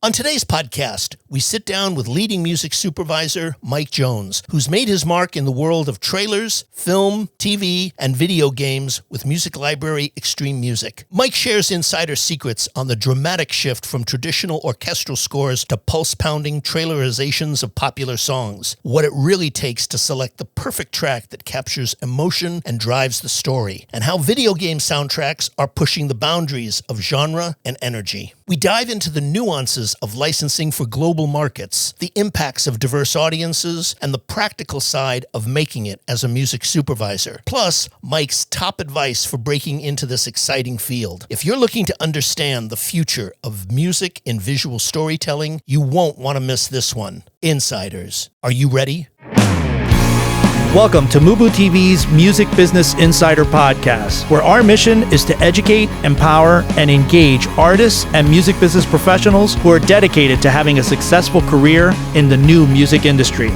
On today's podcast, we sit down with leading music supervisor Mike Jones, who's made his mark in the world of trailers, film, TV, and video games with music library Extreme Music. Mike shares insider secrets on the dramatic shift from traditional orchestral scores to pulse-pounding trailerizations of popular songs, what it really takes to select the perfect track that captures emotion and drives the story, and how video game soundtracks are pushing the boundaries of genre and energy. We dive into the nuances of licensing for global markets, the impacts of diverse audiences, and the practical side of making it as a music supervisor. Plus, Mike's top advice for breaking into this exciting field. If you're looking to understand the future of music in visual storytelling, you won't want to miss this one. Insiders, are you ready? Welcome to MUBUTV's Music Business Insider Podcast, where our mission is to educate, empower, and engage artists and music business professionals who are dedicated to having a successful career in the new music industry.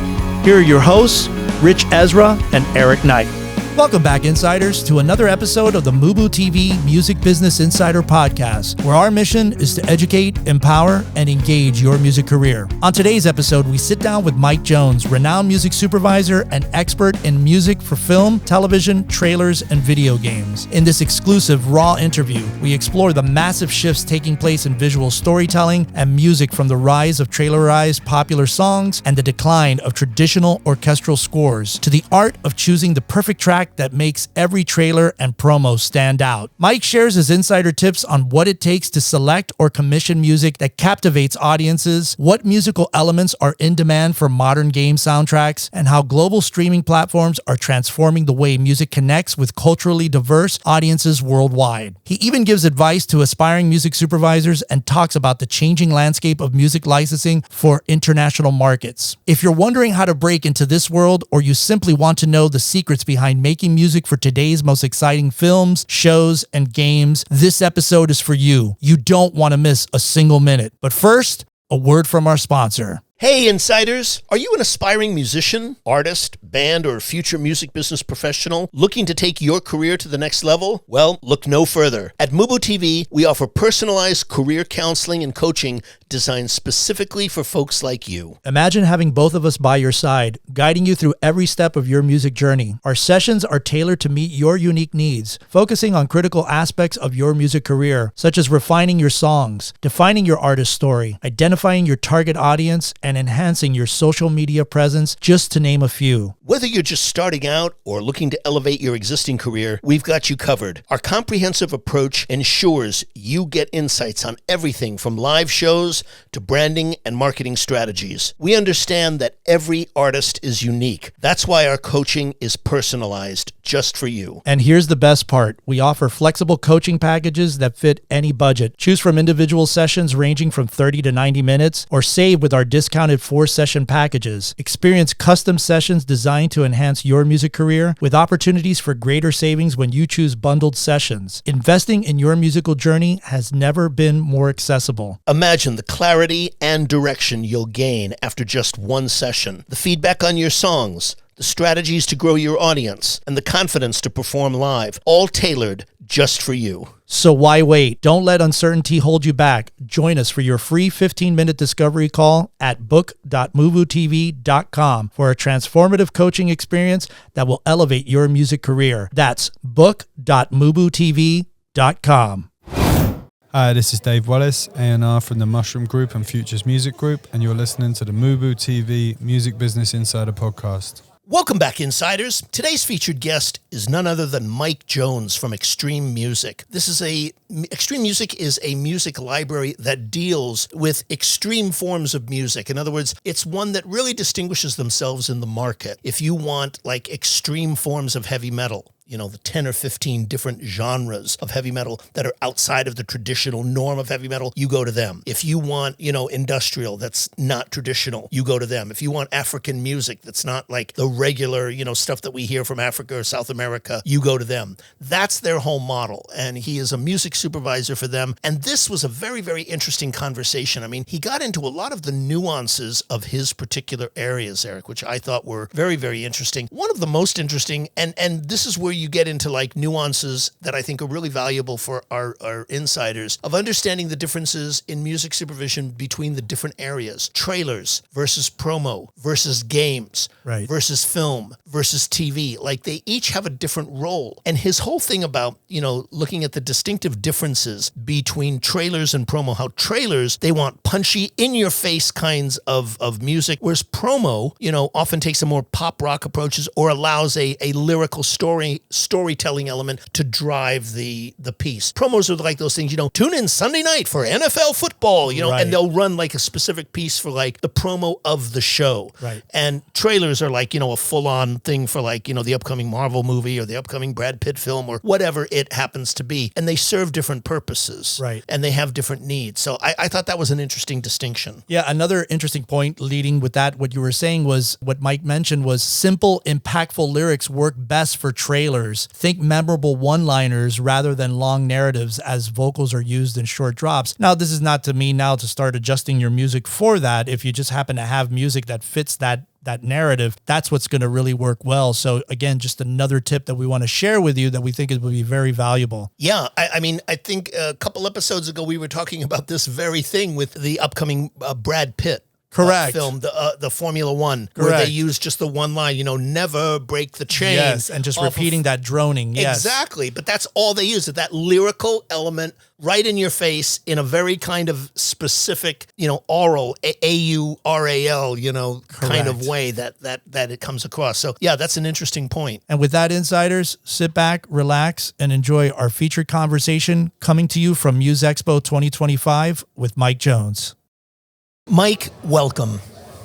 Here are your hosts, Rich Ezra and Eric Knight. Welcome back, Insiders, to another episode of the MUBUTV Music Business Insider Podcast, where our mission is to educate, empower, and engage your music career. On today's episode, we sit down with Mike Jones, renowned music supervisor and expert in music for film, television, trailers, and video games. In this exclusive, raw interview, we explore the massive shifts taking place in visual storytelling and music, from the rise of trailerized popular songs and the decline of traditional orchestral scores to the art of choosing the perfect track that makes every trailer and promo stand out. Mike shares his insider tips on what it takes to select or commission music that captivates audiences, what musical elements are in demand for modern game soundtracks, and how global streaming platforms are transforming the way music connects with culturally diverse audiences worldwide. He even gives advice to aspiring music supervisors and talks about the changing landscape of music licensing for international markets. If you're wondering how to break into this world, or you simply want to know the secrets behind making music for today's most exciting films, shows, and games, this episode is for you. You don't want to miss a single minute. But first, a word from our sponsor. Hey, Insiders! Are you an aspiring musician, artist, band, or future music business professional looking to take your career to the next level? Well, look no further. At MUBUTV, we offer personalized career counseling and coaching designed specifically for folks like you. Imagine having both of us by your side, guiding you through every step of your music journey. Our sessions are tailored to meet your unique needs, focusing on critical aspects of your music career, such as refining your songs, defining your artist story, identifying your target audience, and enhancing your social media presence, just to name a few. Whether you're just starting out or looking to elevate your existing career, we've got you covered. Our comprehensive approach ensures you get insights on everything from live shows to branding and marketing strategies. We understand that every artist is unique. That's why our coaching is personalized just for you. And here's the best part. We offer flexible coaching packages that fit any budget. Choose from individual sessions ranging from 30 to 90 minutes, or save with our discounted 4-session packages. Experience custom sessions designed to enhance your music career, with opportunities for greater savings when you choose bundled sessions. Investing in your musical journey has never been more accessible. Imagine the clarity and direction you'll gain after just one session. The feedback on your songs, the strategies to grow your audience, and the confidence to perform live, all tailored just for you. So why wait? Don't let uncertainty hold you back. Join us for your free 15-minute discovery call at book.mubutv.com for a transformative coaching experience that will elevate your music career. That's book.mubutv.com. Hi, this is Dave Wallace, A&R from the Mushroom Group and Futures Music Group, and you're listening to the MUBUTV Music Business Insider Podcast. Welcome back, Insiders. Today's featured guest is none other than Mike Jones from Extreme Music. Extreme Music is a music library that deals with extreme forms of music. In other words, it's one that really distinguishes themselves in the market. If you want like extreme forms of heavy metal, the 10 or 15 different genres of heavy metal that are outside of the traditional norm of heavy metal, you go to them. If you want, industrial that's not traditional, you go to them. If you want African music that's not like the regular, stuff that we hear from Africa or South America, you go to them. That's their whole model. And he is a music supervisor for them. And this was a very, very interesting conversation. I mean, he got into a lot of the nuances of his particular areas, Eric, which I thought were very, very interesting. One of the most interesting, and this is where you get into like nuances that I think are really valuable for our insiders of understanding the differences in music supervision between the different areas. Trailers versus promo versus games Right. versus film versus TV. Like they each have a different role. And his whole thing about, looking at the distinctive differences between trailers and promo, how trailers, they want punchy, in-your-face kinds of music, whereas promo, often takes a more pop rock approaches or allows a lyrical storytelling element to drive the piece. Promos are like those things, tune in Sunday night for NFL football, Right. and they'll run like a specific piece for like the promo of the show. Right. And trailers are like, a full-on thing for like, the upcoming Marvel movie or the upcoming Brad Pitt film or whatever it happens to be. And they serve different purposes. Right. And they have different needs. So I thought that was an interesting distinction. Yeah, another interesting point leading with that, what you were saying was, what Mike mentioned was simple, impactful lyrics work best for trailers. Think memorable one-liners rather than long narratives as vocals are used in short drops. Now, this is not to mean now to start adjusting your music for that. If you just happen to have music that fits that narrative, that's what's going to really work well. So again, just another tip that we want to share with you that we think will be very valuable. Yeah, I think a couple episodes ago, we were talking about this very thing with the upcoming Brad Pitt Correct. film, the Formula One, where Correct. they use just the one line, never break the chain. Yes, and just off repeating that droning. Yes. Exactly, but that's all they use, that lyrical element right in your face in a very kind of specific, aural, A-U-R-A-L, kind of Correct. way that it comes across. So yeah, that's an interesting point. And with that, insiders, sit back, relax, and enjoy our featured conversation coming to you from Muse Expo 2025 with Mike Jones. Mike, welcome.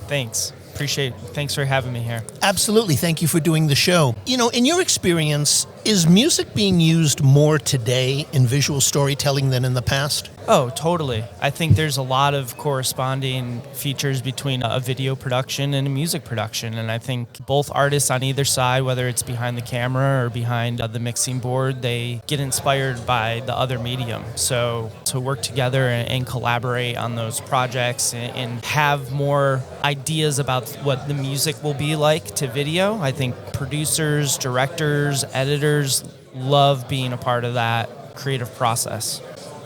Thanks. Thanks for having me here. Absolutely. Thank you for doing the show. In your experience, is music being used more today in visual storytelling than in the past? Oh, totally. I think there's a lot of corresponding features between a video production and a music production. And I think both artists on either side, whether it's behind the camera or behind the mixing board, they get inspired by the other medium. So to work together and collaborate on those projects and have more ideas about what the music will be like to video, I think producers, directors, editors love being a part of that creative process.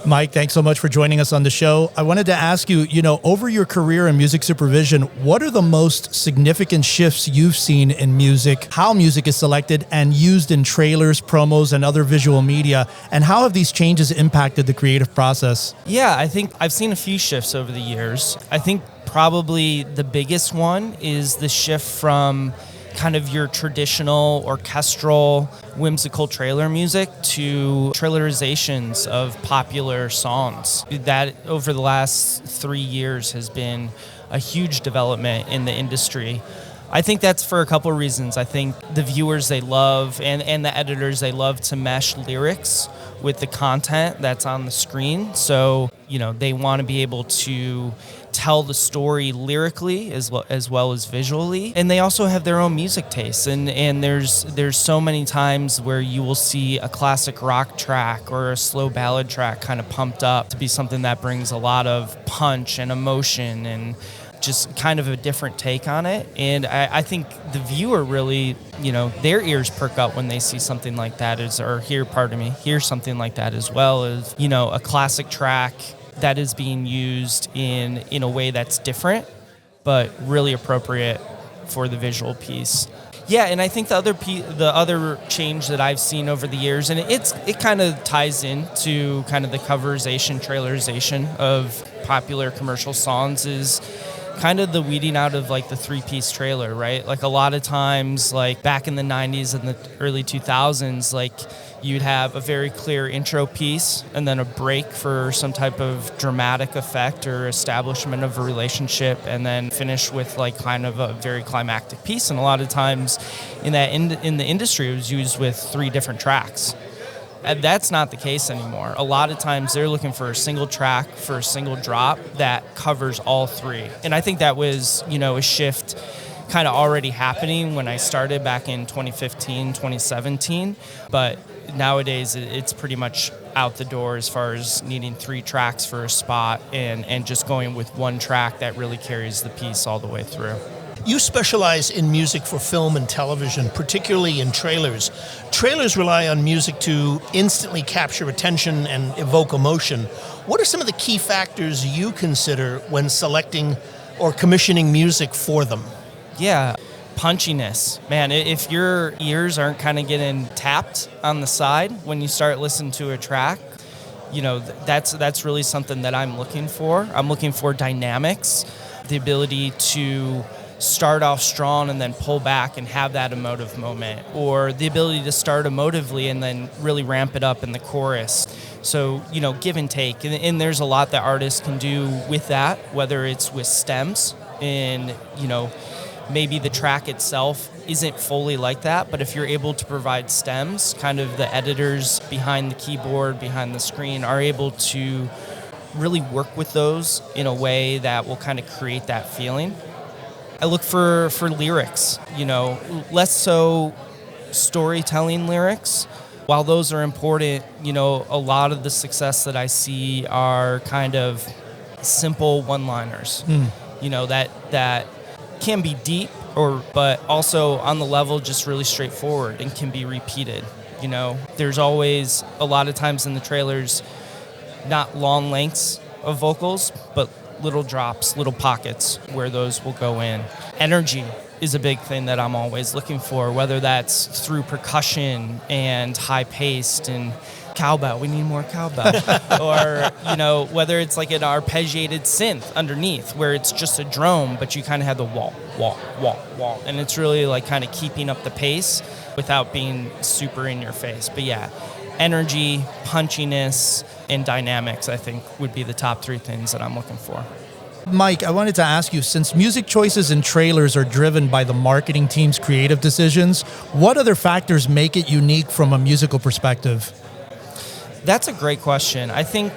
Mike, thanks so much for joining us on the show. I wanted to ask you, over your career in music supervision, what are the most significant shifts you've seen in music, how music is selected and used in trailers, promos, and other visual media, and how have these changes impacted the creative process? Yeah, I think I've seen a few shifts over the years. I think probably the biggest one is the shift from kind of your traditional orchestral, whimsical trailer music to trailerizations of popular songs. That over the last 3 years has been a huge development in the industry. I think that's for a couple of reasons. I think the viewers, they love, and the editors, they love to mesh lyrics with the content that's on the screen. So, they want to be able to tell the story lyrically as well as visually. And they also have their own music tastes. And there's so many times where you will see a classic rock track or a slow ballad track kind of pumped up to be something that brings a lot of punch and emotion and just kind of a different take on it. And I think the viewer really, their ears perk up when they see something like that hear something like that, as well as, a classic track that is being used in a way that's different, but really appropriate for the visual piece. Yeah, and I think the other change that I've seen over the years, and it kind of ties into kind of the coverization, trailerization of popular commercial songs, is kind of the weeding out of like the 3-piece trailer, right? Like a lot of times, like back in the 90s and the early 2000s, like you'd have a very clear intro piece and then a break for some type of dramatic effect or establishment of a relationship, and then finish with like kind of a very climactic piece. And a lot of times in the industry, it was used with 3 different tracks. And that's not the case anymore. A lot of times they're looking for a single track for a single drop that covers all 3. And I think that was, a shift kind of already happening when I started back in 2015, 2017. But nowadays it's pretty much out the door as far as needing 3 tracks for a spot and just going with one track that really carries the piece all the way through. You specialize in music for film and television, particularly in trailers. Trailers rely on music to instantly capture attention and evoke emotion. What are some of the key factors you consider when selecting or commissioning music for them? Yeah, punchiness. Man, if your ears aren't kind of getting tapped on the side when you start listening to a track, that's really something that I'm looking for. I'm looking for dynamics, the ability to start off strong and then pull back and have that emotive moment, or the ability to start emotively and then really ramp it up in the chorus. So, give and take. And there's a lot that artists can do with that, whether it's with stems and, maybe the track itself isn't fully like that, but if you're able to provide stems, kind of the editors behind the keyboard, behind the screen are able to really work with those in a way that will kind of create that feeling. I look for lyrics, less so storytelling lyrics. While those are important, a lot of the success that I see are kind of simple one-liners, that can be deep, but also on the level just really straightforward and can be repeated. There's always a lot of times in the trailers, not long lengths of vocals, but little drops, little pockets where those will go in. Energy is a big thing that I'm always looking for, whether that's through percussion and high-paced and cowbell. We need more cowbell. Or, whether it's like an arpeggiated synth underneath where it's just a drone, but you kind of have the wall. And it's really like kind of keeping up the pace without being super in your face. But yeah, energy, punchiness, and dynamics, I think, would be the top three things that I'm looking for. Mike, I wanted to ask you, since music choices in trailers are driven by the marketing team's creative decisions, what other factors make it unique from a musical perspective? That's a great question. I think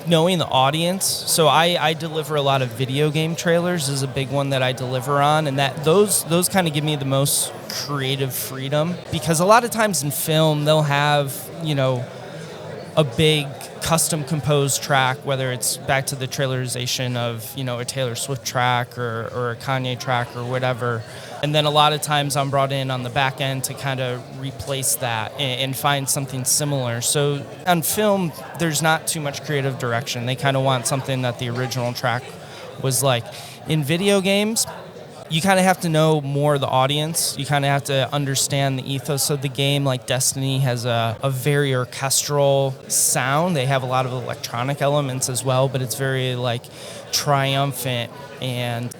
knowing the audience, so I deliver a lot of video game trailers is a big one that I deliver on, and that those kind of give me the most creative freedom, because a lot of times in film they'll have, a big custom composed track, whether it's back to the trailerization of, a Taylor Swift track or a Kanye track or whatever. And then a lot of times I'm brought in on the back end to kind of replace that and find something similar. So on film, there's not too much creative direction. They kind of want something that the original track was like. In video games, you kind of have to know more of the audience. You kind of have to understand the ethos of the game. Like Destiny has a very orchestral sound. They have a lot of electronic elements as well, but it's very like triumphant and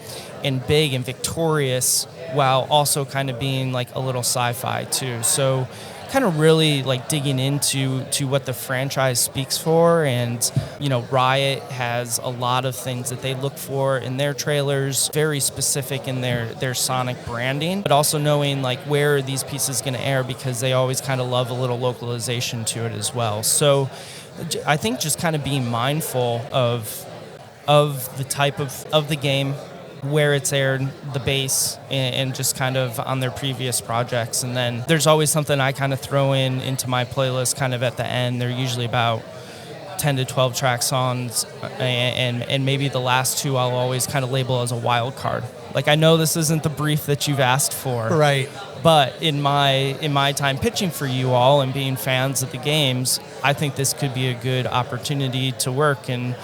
big and victorious, while also kind of being like a little sci-fi too. So kind of really like digging into what the franchise speaks for. And Riot has a lot of things that they look for in their trailers, very specific in their sonic branding, but also knowing like where are these pieces going to air, because they always kind of love a little localization to it as well. So I think just kind of being mindful of the type of the game, where it's aired, the base, and just kind of on their previous projects. And then there's always something I kind of throw into my playlist kind of at the end. They're usually about 10 to 12 track songs, and maybe the last two I'll always kind of label as a wild card. Like, I know this isn't the brief that you've asked for. Right. But in my time pitching for you all and being fans of the games, I think this could be a good opportunity to work. And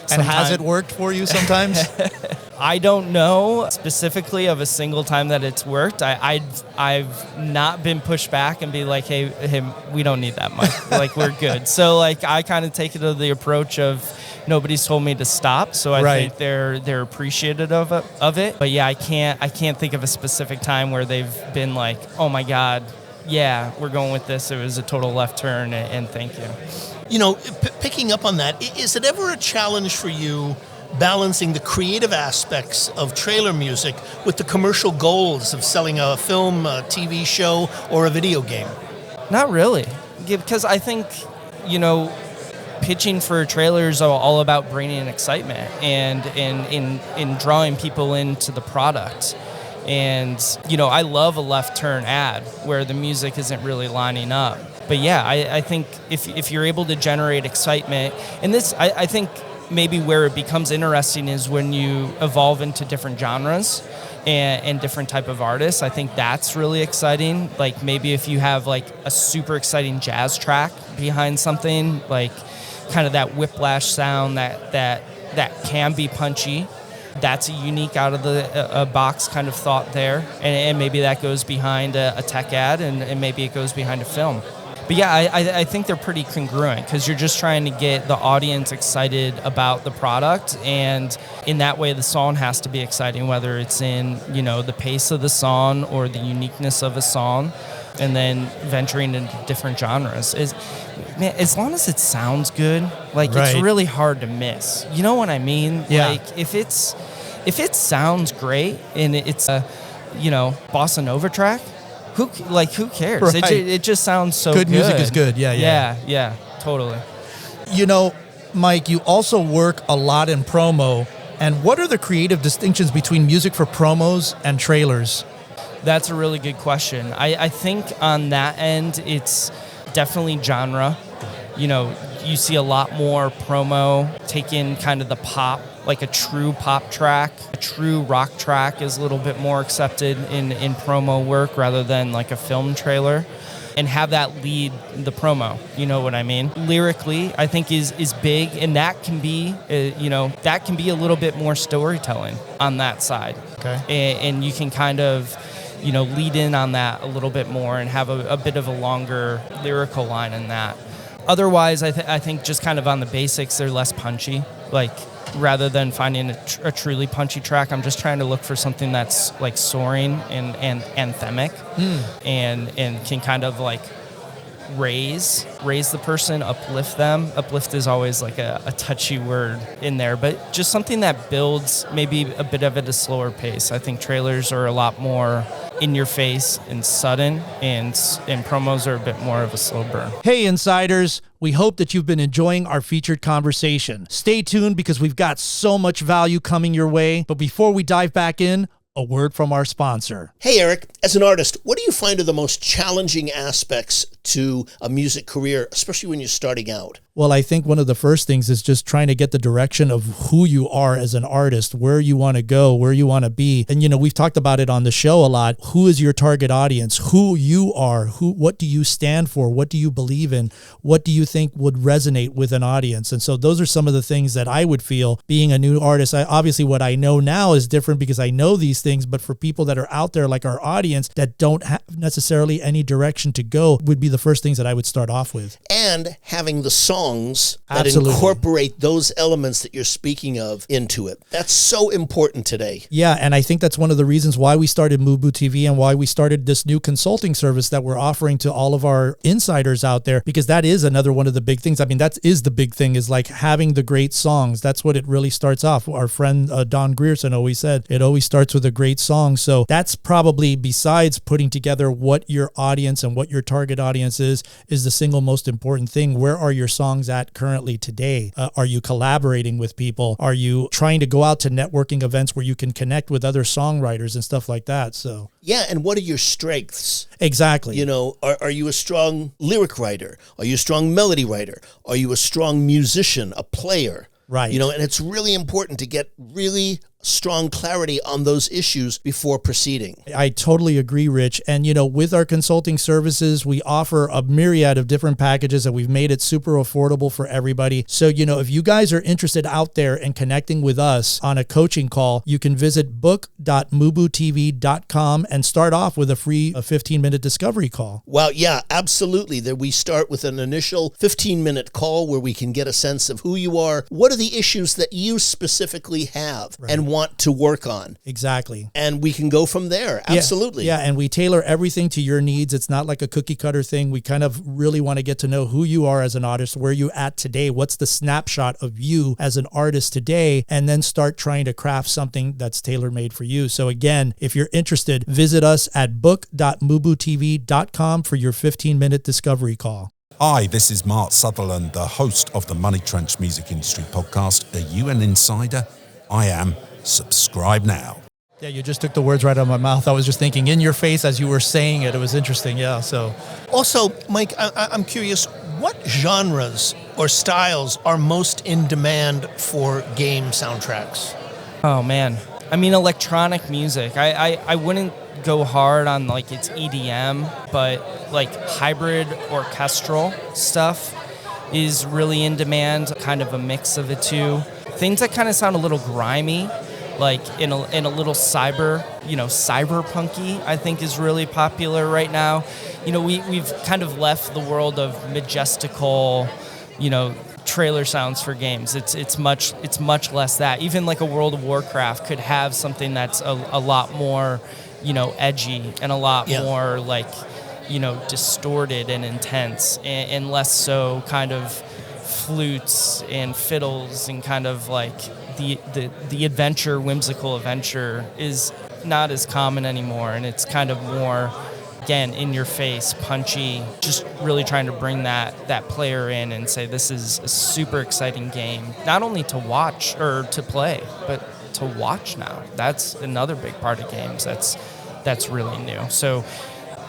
has it worked for you sometimes? I don't know specifically of a single time that it's worked. I've not been pushed back and be like, hey, we don't need that much. Like, we're good. So like, I kind of take it to the approach of nobody's told me to stop. So I think they're appreciative of it. But yeah, I can't think of a specific time where they've been like, oh my God, yeah, we're going with this. It was a total left turn, and thank you. Picking up on that, is it ever a challenge for you balancing the creative aspects of trailer music with the commercial goals of selling a film, a TV show, or a video game? Not really, because I think, pitching for trailers are all about bringing excitement and in drawing people into the product. And, I love a left turn ad where the music isn't really lining up. But yeah, I think if you're able to generate excitement, and this, I think maybe where it becomes interesting is when you evolve into different genres and different type of artists. I think that's really exciting. Like maybe if you have like a super exciting jazz track behind something, like kind of that whiplash sound that can be punchy. That's a unique out of the box kind of thought there. And maybe that goes behind a tech ad and maybe it goes behind a film. But yeah, I think they're pretty congruent because you're just trying to get the audience excited about the product, and in that way the song has to be exciting, whether it's in, you know, the pace of the song or the uniqueness of a song, and then venturing into different genres. Man, as long as it sounds good, like Right. it's really hard to miss. You know what I mean? Yeah. Like if it sounds great and it's a, you know, bossa nova track, who cares? Right. It just sounds so good. Good music is good. Yeah, totally. You know, Mike, you also work a lot in promo. And what are the creative distinctions between music for promos and trailers? That's a really good question. I think on that end, it's definitely genre. You know, you see a lot more promo take in kind of the pop, like a true pop track. A true rock track is a little bit more accepted in promo work rather than like a film trailer, and have that lead the promo. You know what I mean? Lyrically, I think is big, and that can be, that can be a little bit more storytelling on that side. Okay. And you can kind of, you know, lead in on that a little bit more and have a bit of a longer lyrical line in that. Otherwise, I think just kind of on the basics, they're less punchy. Like, rather than finding a truly punchy track, I'm just trying to look for something that's like soaring and anthemic, and can kind of like raise the person, uplift them. Uplift is always like a touchy word in there, but just something that builds maybe a bit of it at a slower pace. I think trailers are a lot more in your face and sudden, and promos are a bit more of a slow burn. Hey, insiders. We hope that you've been enjoying our featured conversation. Stay tuned because we've got so much value coming your way. But before we dive back in, a word from our sponsor. Hey, Eric, as an artist, what do you find are the most challenging aspects to a music career, especially when you're starting out? Well, I think one of the first things is just trying to get the direction of who you are as an artist, where you want to go, where you want to be. And, you know, we've talked about it on the show a lot. Who is your target audience? Who you are? What do you stand for? What do you believe in? What do you think would resonate with an audience? And so those are some of the things that I would feel being a new artist. Obviously, what I know now is different because I know these things, but for people that are out there like our audience that don't have necessarily any direction to go would be the first things that I would start off with. And having the songs that Absolutely. incorporate those elements that you're speaking of into it. That's so important today. Yeah, and I think that's one of the reasons why we started MUBUTV and why we started this new consulting service that we're offering to all of our insiders out there, because that is another one of the big things. I mean, that is the big thing, is like having the great songs. That's what it really starts off. Our friend Don Grierson always said, it always starts with a great song. So that's probably, besides putting together what your audience and what your target audience is the single most important thing. Where are your songs at currently today? Are you collaborating with people? Are you trying to go out to networking events where you can connect with other songwriters and stuff like that? So Yeah, and what are your strengths? exactly. You know, are you a strong lyric writer? Are you a strong melody writer? Are you a strong musician, a player? Right. You know, and it's really important to get really strong clarity on those issues before proceeding. I totally agree, Rich. And, you know, with our consulting services, we offer a myriad of different packages and we've made it super affordable for everybody. So, you know, if you guys are interested out there in connecting with us on a coaching call, you can visit book.mubutv.com and start off with a free 15-minute discovery call. Well, yeah, absolutely. There we start with an initial 15-minute call where we can get a sense of who you are, what are the issues that you specifically have and want to work on. Exactly. And we can go from there. Absolutely. Yeah, and we tailor everything to your needs. It's not like a cookie cutter thing. We kind of really want to get to know who you are as an artist, where you at today, what's the snapshot of you as an artist today, and then start trying to craft something that's tailor-made for you. So again, if you're interested, visit us at book.mubutv.com for your 15-minute discovery call. Hi, this is Mark Sutherland, the host of the Money Trench Music Industry Podcast. Are you an insider? I am. Subscribe now. Yeah, you just took the words right out of my mouth. I was just thinking in your face as you were saying it. It was interesting. Yeah. So Also, Mike, I'm curious, what genres or styles are most in demand for game soundtracks? Oh man, I mean electronic music. I wouldn't go hard on like it's EDM, but like hybrid orchestral stuff is really in demand. Kind of a mix of the two. Things that kind of sound a little grimy, like in a little cyberpunky, I think is really popular right now. We've kind of left the world of majestical, trailer sounds for games. It's much less that. Even like a World of Warcraft could have something that's a lot more, edgy and a lot more like, distorted and intense, and less so kind of flutes and fiddles, and kind of like the adventure, whimsical adventure is not as common anymore, and it's kind of more, again, in your face, punchy, just really trying to bring that player in and say this is a super exciting game, not only to watch or to play, but to watch now. That's another big part of games that's really new. So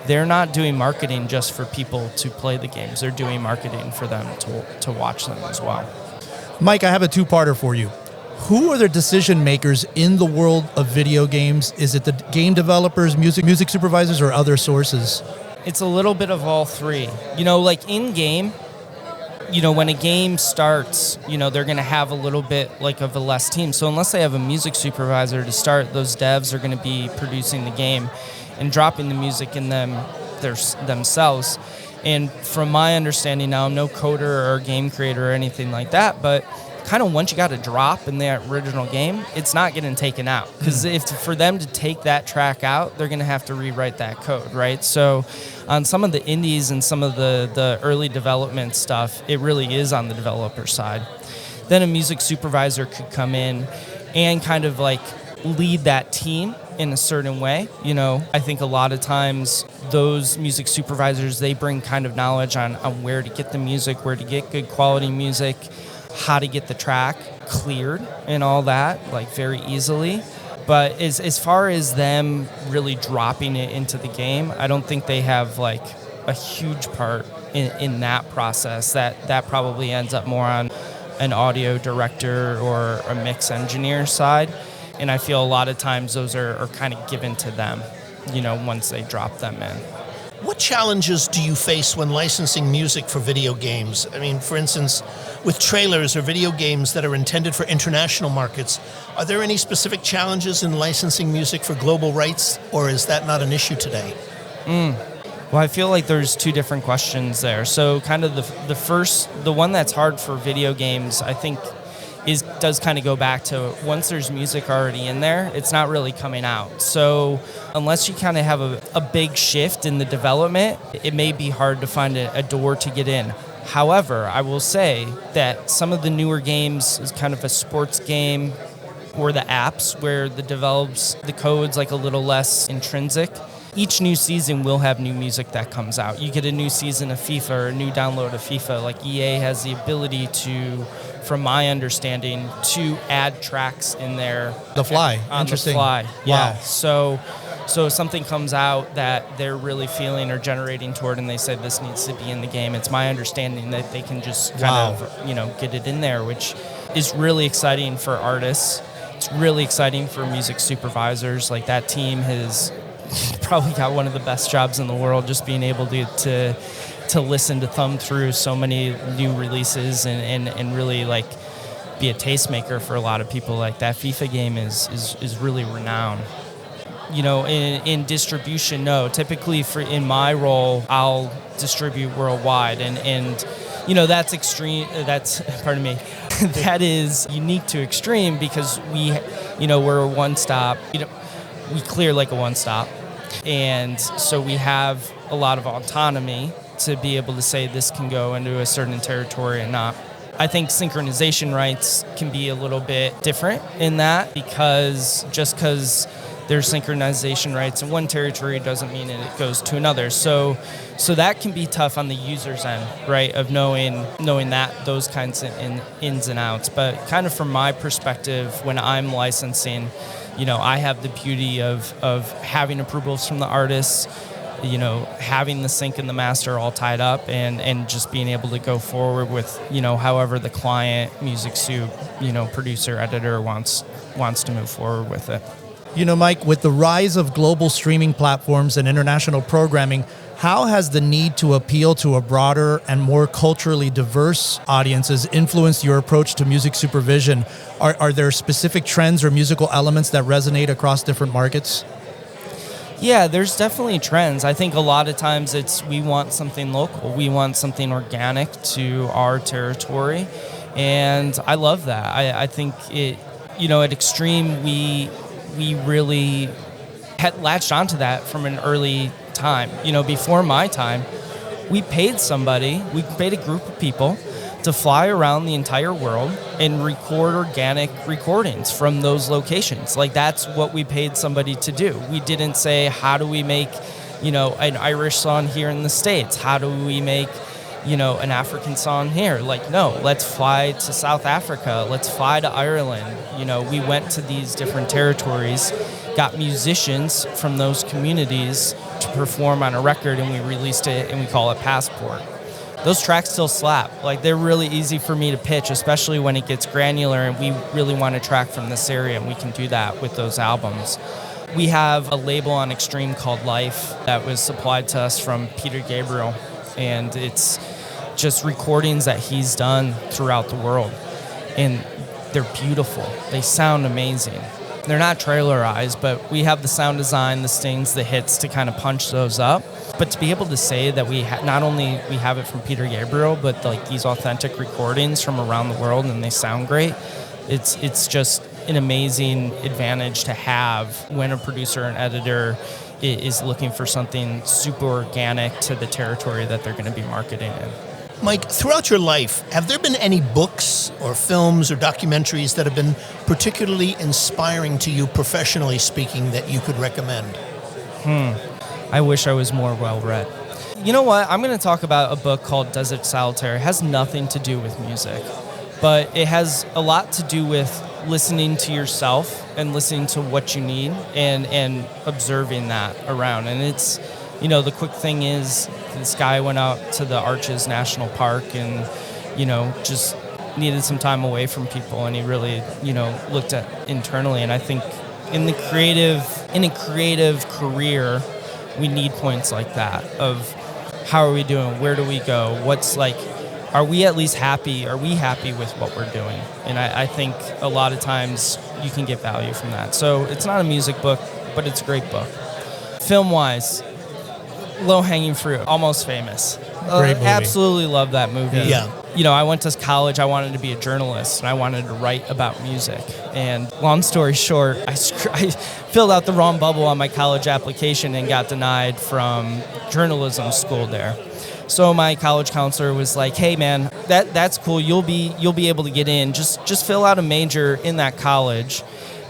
they're not doing marketing just for people to play the games. They're doing marketing for them to watch them as well. Mike, I have a two-parter for you. Who are the decision makers in the world of video games? Is it the game developers, music supervisors, or other sources? It's a little bit of all three. Like in game, when a game starts, they're going to have a little bit like of a less team. So unless they have a music supervisor to start, those devs are going to be producing the game and dropping the music in themselves. And from my understanding now, I'm no coder or game creator or anything like that, but kind of once you got a drop in the original game, it's not getting taken out. Because for them to take that track out, they're going to have to rewrite that code, right? So on some of the indies and some of the early development stuff, it really is on the developer side. Then a music supervisor could come in and kind of like lead that team in a certain way. I think a lot of times those music supervisors, they bring kind of knowledge on where to get the music, where to get good quality music, how to get the track cleared and all that, like very easily. But as far as them really dropping it into the game, I don't think they have like a huge part in that process. That probably ends up more on an audio director or a mix engineer side. And I feel a lot of times those are kind of given to them, once they drop them in. What challenges do you face when licensing music for video games? I mean, for instance, with trailers or video games that are intended for international markets, are there any specific challenges in licensing music for global rights, or is that not an issue today? Well, I feel like there's two different questions there. So kind of the one that's hard for video games, I think, does kind of go back to once there's music already in there, it's not really coming out. So unless you kind of have a big shift in the development, it may be hard to find a door to get in. However, I will say that some of the newer games is kind of a sports game, or the apps where the code's like a little less intrinsic. Each new season will have new music that comes out. You get a new season of FIFA or a new download of FIFA. Like EA has the ability to, from my understanding, to add tracks in there. The fly. On Interesting. the fly. Yeah. Wow. So if something comes out that they're really feeling or generating toward and they say this needs to be in the game, it's my understanding that they can just kind of, get it in there, which is really exciting for artists. It's really exciting for music supervisors. Like that team has probably got one of the best jobs in the world, just being able to listen to thumb through so many new releases and really like be a tastemaker for a lot of people. Like that FIFA game is really renowned. In distribution, no. Typically in my role, I'll distribute worldwide and that's extreme. Pardon me. That is unique to Extreme because we're a one-stop. We clear like a one-stop. And so we have a lot of autonomy to be able to say this can go into a certain territory and not. I think synchronization rights can be a little bit different in that because there's synchronization rights in one territory doesn't mean it goes to another. So that can be tough on the user's end, right, of knowing that those kinds of ins and outs. But kind of from my perspective, when I'm licensing, I have the beauty of having approvals from the artists, having the sync and the master all tied up, and just being able to go forward with, however the client, music soup, producer, editor wants to move forward with it. Mike, with the rise of global streaming platforms and international programming, how has the need to appeal to a broader and more culturally diverse audiences influenced your approach to music supervision? Are there specific trends or musical elements that resonate across different markets? Yeah, there's definitely trends. I think a lot of times we want something local. We want something organic to our territory. And I love that. I think at Extreme, we really had latched onto that from an early time. Before my time, we paid a group of people to fly around the entire world and record organic recordings from those locations. Like, that's what we paid somebody to do. We didn't say, how do we make, an Irish song here in the States? How do we make, an African song here? Like, no, let's fly to South Africa. Let's fly to Ireland. We went to these different territories, got musicians from those communities to perform on a record, and we released it, and we call it Passport. Those tracks still slap. Like, they're really easy for me to pitch, especially when it gets granular and we really want a track from this area, and we can do that with those albums. We have a label on Extreme called Life that was supplied to us from Peter Gabriel, and it's just recordings that he's done throughout the world, and they're beautiful. They sound amazing. They're not trailerized, but we have the sound design, the stings, the hits to kind of punch those up. But to be able to say that not only we have it from Peter Gabriel, but like these authentic recordings from around the world, and they sound great, it's just an amazing advantage to have when a producer and editor is looking for something super organic to the territory that they're going to be marketing in. Mike, throughout your life, have there been any books or films or documentaries that have been particularly inspiring to you, professionally speaking, that you could recommend? I wish I was more well-read. You know what? I'm going to talk about a book called Desert Solitaire. It has nothing to do with music, but it has a lot to do with listening to yourself and listening to what you need and observing that around. And it's, the quick thing is, this guy went out to the Arches National Park and, just needed some time away from people, and he really, looked at internally. And I think in a creative career, we need points like that of how are we doing? Where do we go? Are we at least happy? Are we happy with what we're doing? And I think a lot of times you can get value from that. So it's not a music book, but it's a great book. Film-wise, Low-Hanging Fruit, Almost Famous. Great movie. Absolutely love that movie. Yeah. I went to college, I wanted to be a journalist, and I wanted to write about music. And long story short, I filled out the wrong bubble on my college application and got denied from journalism school there. So my college counselor was like, "Hey man, that's cool. You'll be able to get in. Just fill out a major in that college,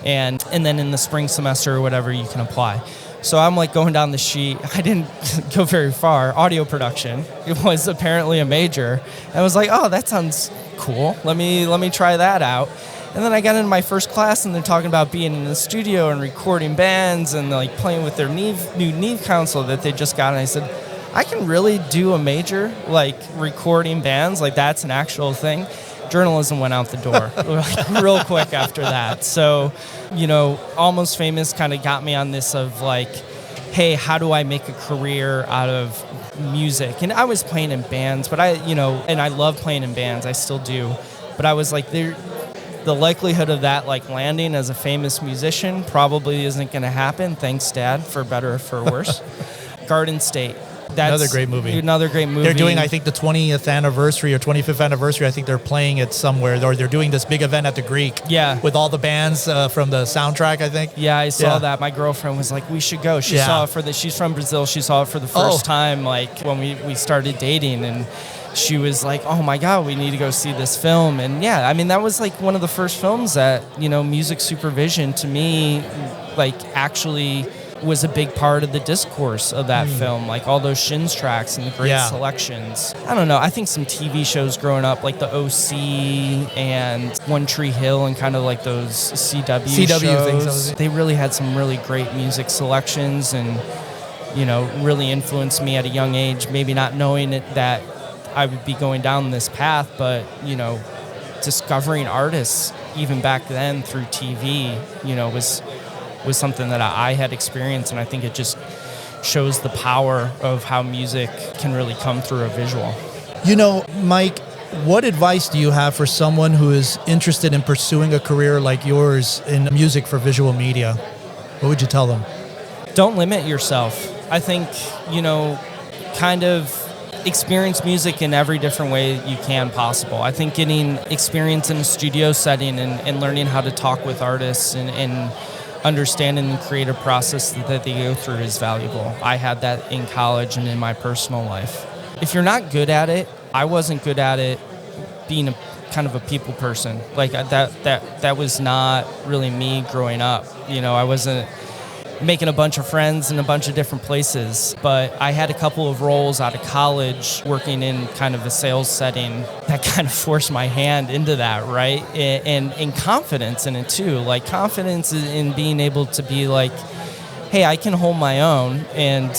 and then in the spring semester or whatever you can apply." So I'm like going down the sheet. I didn't go very far. Audio production. It was apparently a major. I was like, "Oh, that sounds cool. Let me try that out." And then I got into my first class, and they're talking about being in the studio and recording bands and like playing with their new Neve console that they just got. And I said, I can really do a major, like recording bands, like that's an actual thing. Journalism went out the door like, real quick after that. So, Almost Famous kind of got me on this of like, hey, how do I make a career out of music? And I was playing in bands, but and I love playing in bands, I still do. But I was like, the likelihood of that like landing as a famous musician probably isn't going to happen. Thanks, Dad, for better or for worse. Garden State. That's Another great movie. They're doing, I think, the 20th anniversary or 25th anniversary. I think they're playing it somewhere, or they're doing this big event at the Greek. Yeah. With all the bands from the soundtrack, I think. Yeah, I saw that. My girlfriend was like, "We should go." Saw it she's from Brazil. She saw it for the first time, like when we started dating, and she was like, "Oh my God, we need to go see this film." And yeah, I mean, that was like one of the first films that music supervision to me, like actually was a big part of the discourse of that film, like all those Shins tracks and the great Yeah. selections. I don't know, I think some TV shows growing up, like the OC and One Tree Hill and kind of like those CW things, shows, they really had some really great music selections and, you know, really influenced me at a young age, maybe not knowing it, that I would be going down this path, but, you know, discovering artists even back then through TV, you know, was something that I had experienced, and I think it just shows the power of how music can really come through a visual. You know, Mike, what advice do you have for someone who is interested in pursuing a career like yours in music for visual media? What would you tell them? Don't limit yourself. I think, you know, kind of experience music in every different way you can possible. I think getting experience in a studio setting and learning how to talk with artists and understanding the creative process that they go through is valuable. I had that in college and in my personal life. If you're not good at it, I wasn't good at it being a kind of a people person. Like that was not really me growing up. You know, I wasn't making a bunch of friends in a bunch of different places, but I had a couple of roles out of college working in kind of a sales setting that kind of forced my hand into that, right? And confidence in it too, like confidence in being able to be like, hey, I can hold my own and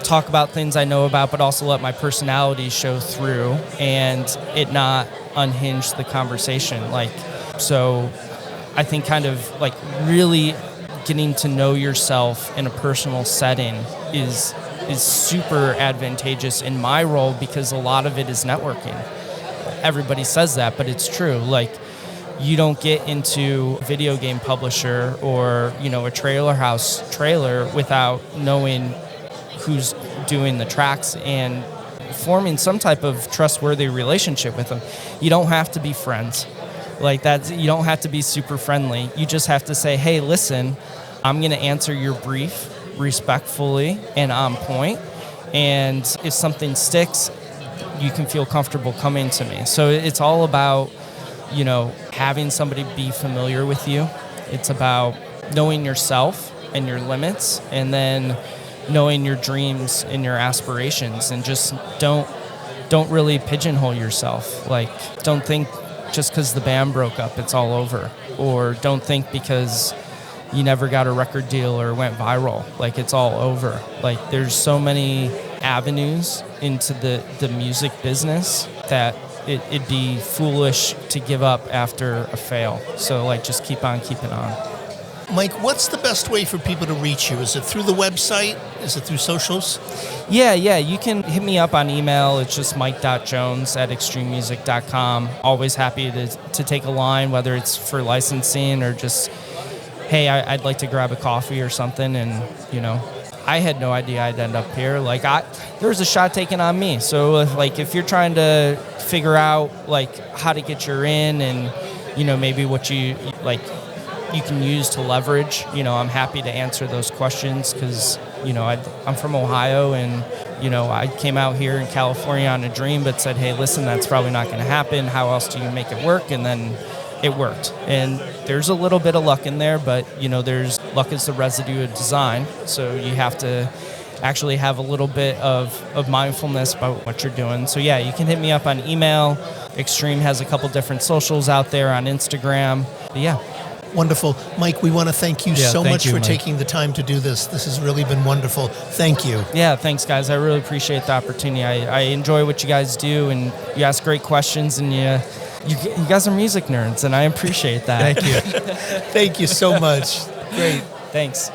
talk about things I know about, but also let my personality show through and it not unhinge the conversation. Like, so I think kind of like really getting to know yourself in a personal setting is super advantageous in my role because a lot of it is networking. Everybody says that, but it's true. Like, you don't get into a video game publisher or, you know, a trailer house trailer without knowing who's doing the tracks and forming some type of trustworthy relationship with them. You don't have to be friends. Like that, you don't have to be super friendly. You just have to say, hey, listen, I'm going to answer your brief respectfully and on point. And if something sticks, you can feel comfortable coming to me. So it's all about, you know, having somebody be familiar with you. It's about knowing yourself and your limits, and then knowing your dreams and your aspirations, and just don't really pigeonhole yourself. Like, don't think just because the band broke up, it's all over. Or don't think because you never got a record deal or went viral, like it's all over. Like, there's so many avenues into the music business that it'd be foolish to give up after a fail. So, like, just keep on keeping on. Mike, what's the best way for people to reach you? Is it through the website? Is it through socials? Yeah, you can hit me up on email. It's just mike.jones@extrememusic.com. Always happy to take a line, whether it's for licensing or just, hey, I'd like to grab a coffee or something. And, you know, I had no idea I'd end up here. Like, there was a shot taken on me. So, if you're trying to figure out, like, how to get your in and, you know, maybe what you can use to leverage, you know, I'm happy to answer those questions because, you know, I'm from Ohio and, you know, I came out here in California on a dream but said, hey, listen, that's probably not going to happen. How else do you make it work? And then it worked. And there's a little bit of luck in there, but, you know, luck is the residue of design. So you have to actually have a little bit of mindfulness about what you're doing. So, yeah, you can hit me up on email. Extreme has a couple different socials out there on Instagram. But, yeah. Wonderful. Mike, we want to thank you so much for Mike. taking the time to do this. This has really been wonderful. Thank you. Yeah, thanks, guys. I really appreciate the opportunity. I enjoy what you guys do, and you ask great questions, and you guys are music nerds, and I appreciate that. Thank you. Thank you so much. Great. Thanks.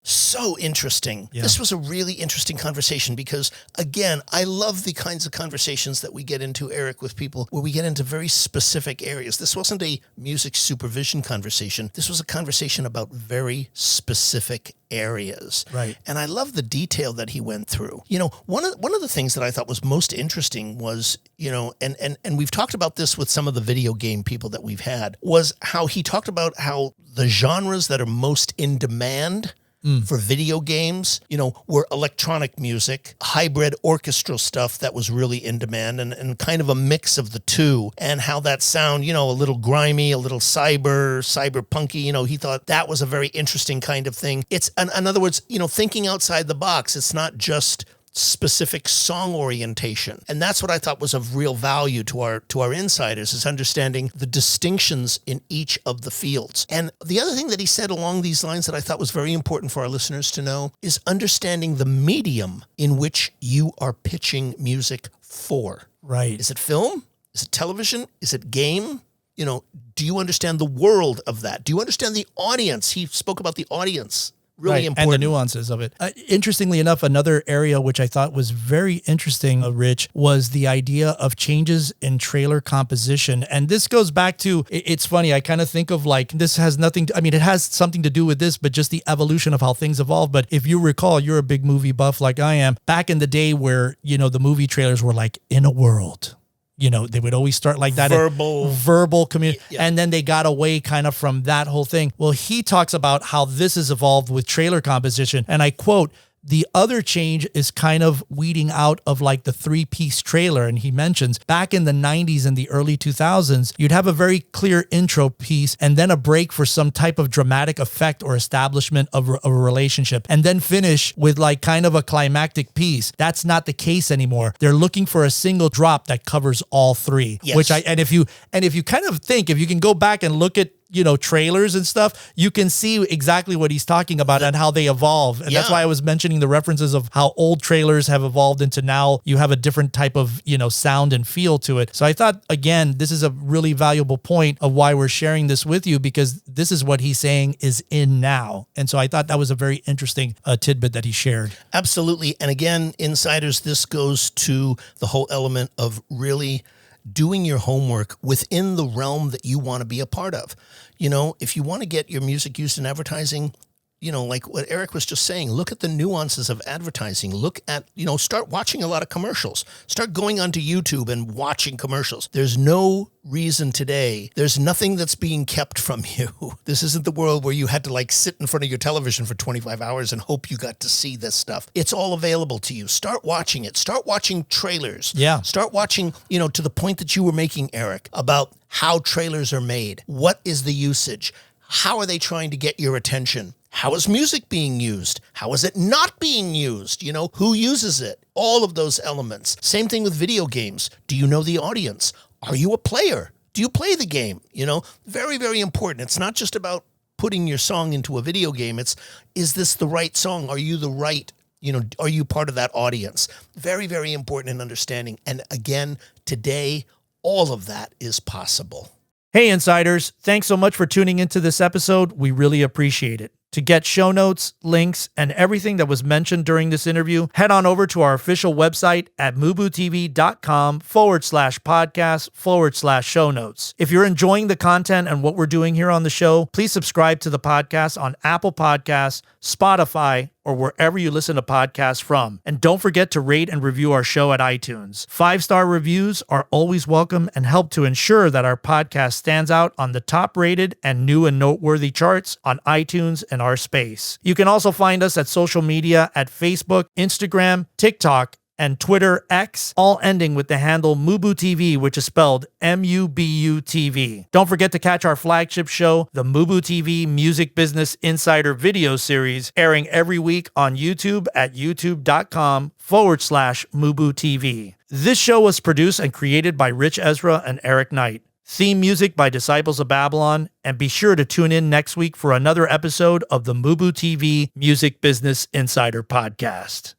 So interesting. Yeah. This was a really interesting conversation because, again, I love the kinds of conversations that we get into, Eric, with people where we get into very specific areas. This wasn't a music supervision conversation. This was a conversation about very specific areas. Right. And I love the detail that he went through. You know, one of the things that I thought was most interesting was, you know, and we've talked about this with some of the video game people that we've had, was how he talked about how the genres that are most in demand for video games, were electronic music, hybrid orchestral stuff that was really in demand, and kind of a mix of the two, and how that sound, a little grimy, a little cyberpunky, he thought that was a very interesting kind of thing. It's, in other words, thinking outside the box. It's not just specific song orientation. And that's what I thought was of real value to our insiders, is understanding the distinctions in each of the fields. And the other thing that he said along these lines that I thought was very important for our listeners to know is understanding the medium in which you are pitching music for. Right. Is it film? Is it television? Is it game? Do you understand the world of that? Do you understand the audience? He spoke about the audience. Really important. And the nuances of it. Interestingly enough, another area which I thought was very interesting, Rich, was the idea of changes in trailer composition. And this goes back to, it's funny, I kind of think of like, this has nothing to, it has something to do with this, but just the evolution of how things evolve. But if you recall, you're a big movie buff like I am, back in the day where, the movie trailers were like, in a world. They would always start like that. Verbal community. Yeah. And then they got away kind of from that whole thing. Well, he talks about how this has evolved with trailer composition. And I quote, the other change is kind of weeding out of like the 3-piece trailer. And he mentions back in the 90s and the early 2000s, you'd have a very clear intro piece and then a break for some type of dramatic effect or establishment of a relationship, and then finish with like kind of a climactic piece. That's not the case anymore. They're looking for a single drop that covers all three. Yes. If you kind of think, if you can go back and look at trailers and stuff, you can see exactly what he's talking about and how they evolve. And that's why I was mentioning the references of how old trailers have evolved into now you have a different type of, sound and feel to it. So I thought, again, this is a really valuable point of why we're sharing this with you, because this is what he's saying is in now. And so I thought that was a very interesting tidbit that he shared. Absolutely. And again, insiders, this goes to the whole element of really doing your homework within the realm that you want to be a part of. If you want to get your music used in advertising, like what Eric was just saying, look at the nuances of advertising. Look at, start watching a lot of commercials. Start going onto YouTube and watching commercials. There's no reason today. There's nothing that's being kept from you. This isn't the world where you had to like sit in front of your television for 25 hours and hope you got to see this stuff. It's all available to you. Start watching it. Start watching trailers. Yeah. Start watching, to the point that you were making, Eric, about how trailers are made. What is the usage? How are they trying to get your attention? How is music being used? How is it not being used? Who uses it? All of those elements. Same thing with video games. Do you know the audience? Are you a player? Do you play the game? Very, very important. It's not just about putting your song into a video game. Is this the right song? Are you the right, are you part of that audience? Very, very important in understanding. And again, today, all of that is possible. Hey, insiders, thanks so much for tuning into this episode. We really appreciate it. To get show notes, links, and everything that was mentioned during this interview, head on over to our official website at MUBUTV.com/podcast/show notes. If you're enjoying the content and what we're doing here on the show, please subscribe to the podcast on Apple Podcasts, Spotify, or wherever you listen to podcasts from. And don't forget to rate and review our show at iTunes. 5-star reviews are always welcome and help to ensure that our podcast stands out on the top-rated and new and noteworthy charts on iTunes and our space. You can also find us at social media at Facebook, Instagram, TikTok, and Twitter X, all ending with the handle MUBUTV, which is spelled MUBUTV. Don't forget to catch our flagship show, the MUBUTV Music Business Insider video series, airing every week on YouTube at youtube.com/MUBUTV. This show was produced and created by Rich Ezra and Eric Knight. Theme music by Disciples of Babylon, and be sure to tune in next week for another episode of the MUBUTV Music Business Insider Podcast.